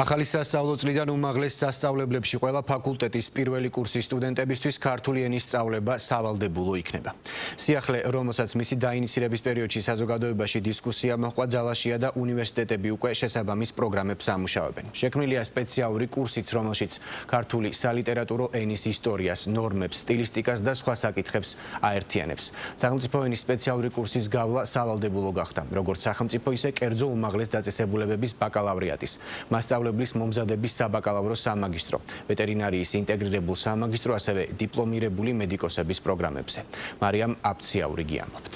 ახალი სასწავლო წლიდან უმაღლეს სასწავლებლებში ყველა ფაკულტეტის პირველი კურსის სტუდენტებისთვის ქართული ენის სწავლება სავალდებულო იქნება. სიახლე, რომელსაც მისი დაინიცირების პერიოდში საზოგადოებაში დისკუსია მოჰყვა, ძალაშია და უნივერსიტეტები უკვე შესაბამის პროგრამებს ამუშავებენ. შექმნილია სპეციალური კურსიც, რომელშიც ქართული სალიტერატურო ენის ისტორიას, ნორმებს, სტილისტიკას და სხვა საკითხებს აერთიანებს. სახელმწიფო ენის სპეციალური კურსის გავლა სავალდებულო გახდა, როგორც სახელმწიფო, ისე კერძო უმაღლეს დაწესებულებების ბაკალავრიატის, მასწავლებლის მომზადების საბაკალავრო სამაგისტრო, ვეტერინარიის ინტეგრირებულ სამაგისტრო, ასევე დიპლომირებული მედიკოსების პროგრამებზე. მარიამ აბციაური გიამბობთ.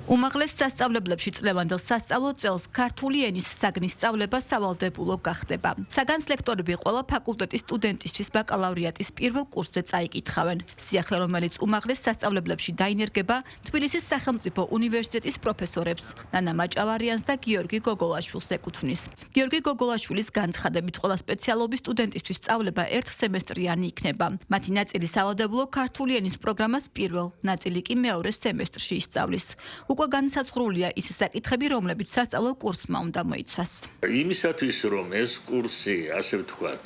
უმაღლეს სასწავლებლებში წლევანდელ სასწავლო წელს ქართული ენის საგნის სწავლება სავალდებულო გახდება. საგანს ლექტორები ყველა ფაკულტეტის სტუდენტისთვის ბაკალავრიატის პირველ კურსზე წაიკითხავენ. სიახლე, რომელიც უმაღლეს სასწავლებლებში დაინერგება, თბილისის სახელმწიფო უნივერსიტეტის პროფესორებს ნანა მაჭავარიანს და გიორგი გოგოლაშვილს ეკუთვნის. გიორგი გოგოლაშვილის განცხადებით, ყველა სპეციალობის სტუდენტისთვის სწავლება ერთ სემესტრიანი იქნება. მათი ნაწილი სავალდებულო ქართული ენის პროგრამას პირველ, ნაწილი კი მეორე სემესტრში ისწავლის. უკვე განსაზღვრულია ის საკითხები, რომლებიც სასწავლო კურსმა უნდა მოიცვას. იმისათვის, რომ ეს კურსი, ასე ვთქვათ,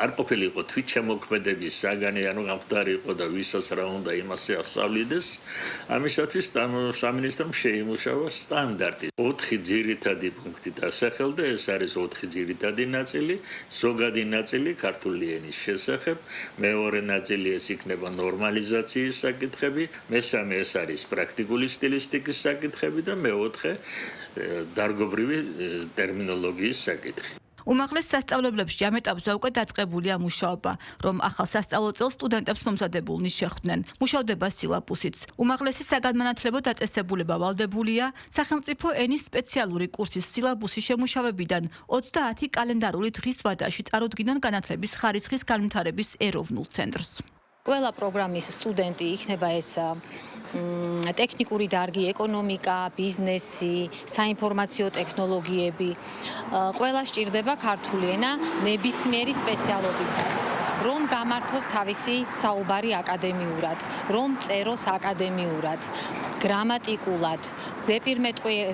არ ყოფილიყო თვითშემოქმედების საგანი, ანუ გამხდარი იყო და ვისაც რა უნდა იმასე ასწავლიდეს, ამისათვის სამინისტრომ შეიმუშავა სტანდარტი. 4 ძირითადი პუნქტი დასახელდა, ეს არის 4 ძირითადი ნაწილი, ზოგადი ნაწილი ქართული ენის შესახებ, მეორე ნაწილი ეს იქნება ნორმალიზაციის საკითხები, მესამე ეს არის პრაქტიკული სტილისტიკის საკითხები და მეოთხე დარგობრივი ტერმინოლოგიის საკითხი. უმაღლეს სასწავლებლებში ამ ეტაპზე უკვე დაწყებულია მუშაობა, რომ ახალ სასწავლო წელს სტუდენტებს მომზადებულნი შეხვდნენ. მუშავდება სილაბუსიც. უმაღლესი საგანმანათლებლო დაწესებულება ვალდებულია სახელმწიფო ენის სპეციალური კურსის სილაბუსის შემუშავებიდან 30 კალენდარული დღის ვადაში წარუდგინონ განათლების ხარისხის განვითარების ეროვნულ ცენტრს. ყველა პროგრამის სტუდენტი იქნება ეს ტექნიკური დარგი, ეკონომიკა, ბიზნესი, საინფორმაციო ტექნოლოგიები. ყველა სჭირდება ქართული ენა ნებისმიერი სპეციალობისას. რომ გამართოს თავისი საუბარი აკადემიურად, რომ წეროს აკადემიურად, გრამატიკულად,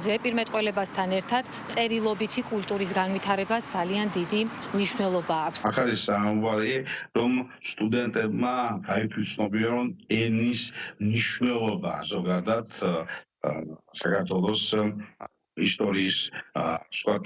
ზეპირმეტყველებასთან ერთად წერილობითი კულტურის განვითარებას ძალიან დიდი მნიშვნელობა აქვს. ახალი საუბარი, რომ სტუდენტებმა გაითვალისწინებინონ ენის მნიშვნელობა ზოგადად საქართველოს ისტორიის სხვა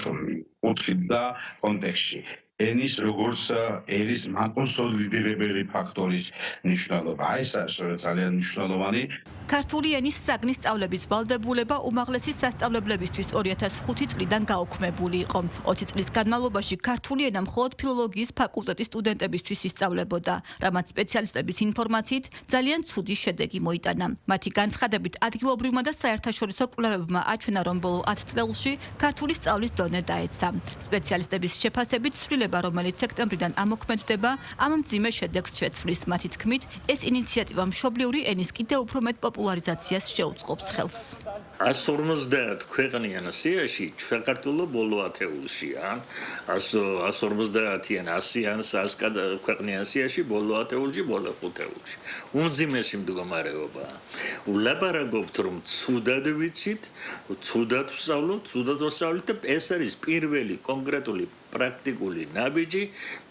კუთხით და კონტექსტში. ენის როგორც ერის მაკონსოლიდირებელი ფაქტორის მნიშვნელობა. ეს არის ძალიან მნიშვნელოვანი. ქართული ენის საგნის სწავლების ვალდებულება უმაღლესი სასწავლებლებისთვის 2005 წლიდან გაუქმებული იყო. 20 წლის განმავლობაში ქართული ენა მხოლოდ ფილოლოგიის ფაკულტეტის სტუდენტებისთვის ისწავლებოდა, რამაც სპეციალისტების ინფორმაციით ძალიან ცუდი შედეგი მოიტანა. მათი განცხადებით, ადგილობრივმა და საერთაშორისო კვლევებმა აჩვენა, რომ ბოლო 10 წელში ქართული სწავლის დონე დაეცა. სპეციალისტების შეფასებით, ცვლილება, რომელიც სექტემბრიდან ამოქმედდება, ამ მძიმე შედეგს შეცვლის. მათი თქმით, ეს ინიციატივა მშობლიური ენის კიდევ უფრო მეტ პოპულარიზაციას შეუწყობს ხელს. 150 ქვეყნიან სიაში საქართველო ბოლო ათეულშია. 150-იან 100-იან 100 ქვეყნიან სიაში ბოლო ათეულში, ბოლო ხუთეულში. უმძიმესი მდგომარეობა. ვლაპარაკობთ, რომ ცუდად ვიცით, ცუდად ვსწავლობთ, ცუდად ვსწავლით და ეს არის პირველი კონკრეტული პრაქტიკული ნაბიჯი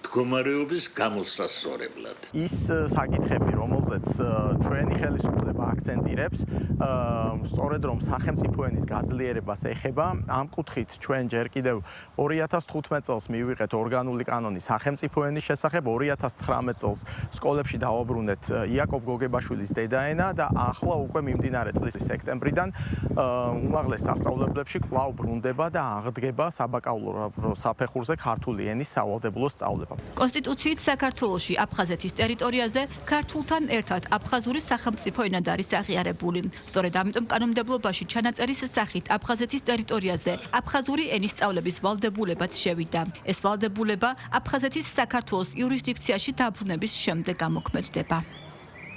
მდგომარეობის გამოსასწორებლად. ის საკითხები, რომელზეც ჩვენი ხელისუფლება აქცენტირებს, სწორედ რომ სახელმწიფო ენის გაძლიერებას ეხება, ამ კუთხით ჩვენ ჯერ კიდევ 2015 წელს მივიღეთ ორგანული კანონი სახელმწიფო ენის შესახებ, 2019 წელს სკოლებში დავაბრუნეთ იაკობ გოგებაშვილის დედაენა და ახლა უკვე მიმდინარე წლის სექტემბრიდან უმაღლეს სასწავლებლებში კვლავ ბრუნდება და აღდგება საბაკალავრო საფეხურზე ქართული ენის სავალდებულო სწავლება. კონსტიტუციით საქართველოში აფხაზეთის ტერიტორიაზე ქართულთან ერთად აფხაზური სახელმწიფო ენად არის აღიარებული. სწორედ ამიტომ კანონმდებლობაში ჩანაწერის სახით აფხაზეთის ტერიტორიაზე აფხაზური ენის სწავლების ვალდებულებაც შევიდა. ეს ვალდებულება აფხაზეთის საქართველოს იურისდიქციაში დაბრუნების შემდეგ ამოქმედდება.